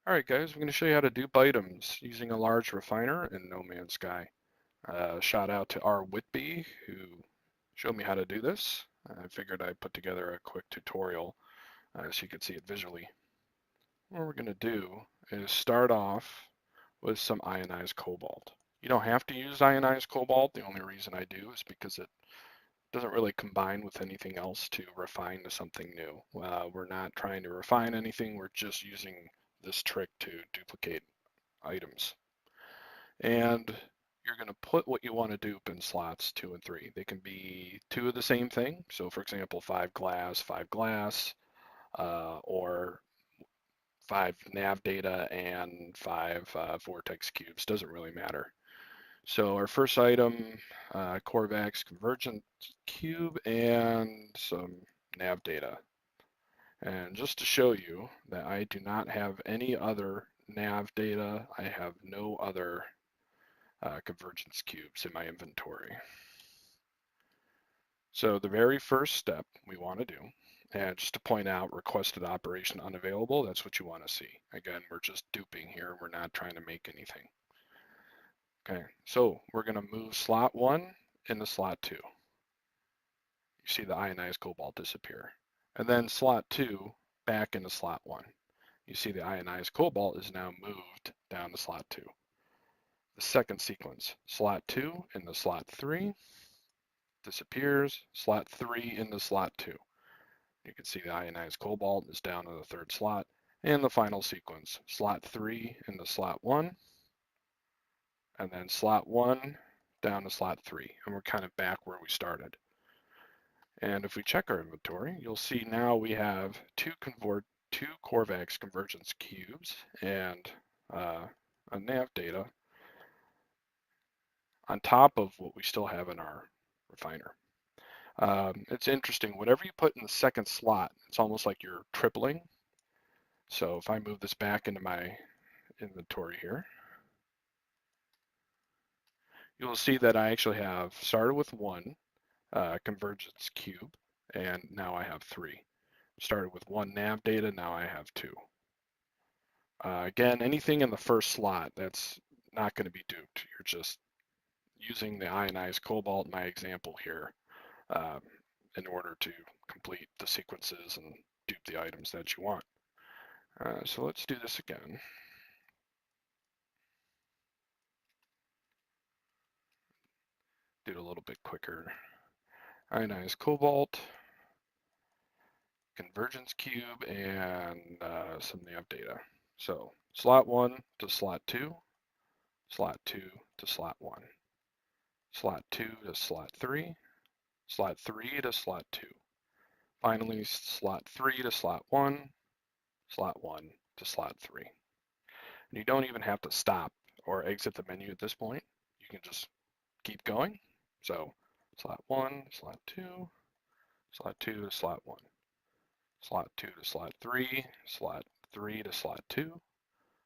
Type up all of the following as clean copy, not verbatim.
Alright guys, I'm going to show you how to dupe items using a large refiner in No Man's Sky. Shout out to rwhitby who showed me how to do this. I figured I'd put together a quick tutorial so you could see it visually. What we're going to do is start off with some ionized cobalt. You don't have to use ionized cobalt. The only reason I do is because it doesn't really combine with anything else to refine to something new. We're not trying to refine anything, we're just using this trick to duplicate items. And you're going to put what you want to dupe in slots 2 and 3. They can be two of the same thing. So for example, 5 glass, or 5 nav data and 5 vortex cubes. Doesn't really matter. So our first item, Corvax convergence cube and some nav data. And just to show you that I do not have any other nav data, I have no other convergence cubes in my inventory. So the very first step we want to do, and just to point out requested operation unavailable, that's what you want to see. Again, we're just duping here, we're not trying to make anything. Okay, so we're going to move slot 1 into slot 2. You see the ionized cobalt disappear. And then slot 2 back into slot 1. You see the ionized cobalt is now moved down to slot 2. The second sequence, slot 2 into slot 3, disappears, slot 3 into slot 2. You can see the ionized cobalt is down to the third slot. And the final sequence, slot 3 into slot 1, and then slot 1 down to slot 3. And we're kind of back where we started. And if we check our inventory, you'll see now we have two Corvax convergence cubes and a nav data on top of what we still have in our refiner. It's interesting, whatever you put in the second slot, it's almost like you're tripling. So if I move this back into my inventory here, you'll see that I actually have started with 1 convergence cube, and now I have 3. Started with 1 nav data, now I have 2. Again, anything in the first slot, that's not going to be duped. You're just using the ionized cobalt in my example here in order to complete the sequences and dupe the items that you want. So let's do this again. Do it a little bit quicker. Ionized cobalt, convergence cube, and some nav data. So slot 1 to slot 2, slot 2 to slot 1, slot 2 to slot 3, slot 3 to slot 2. Finally, slot 3 to slot 1, slot 1 to slot 3. And you don't even have to stop or exit the menu at this point. You can just keep going. So slot 1, slot 2, slot 2 to slot 1, slot 2 to slot 3, slot 3 to slot 2,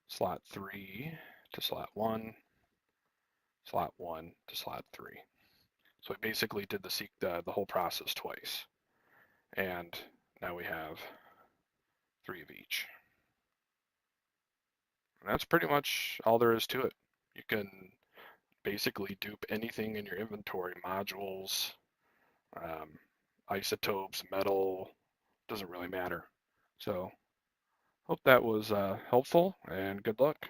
slot 3 to slot 1, slot 1 to slot 3. So we basically did the whole process twice. And now we have 3 of each. And that's pretty much all there is to it. You can basically dupe anything in your inventory, modules, isotopes, metal, doesn't really matter. So hope that was helpful, and good luck.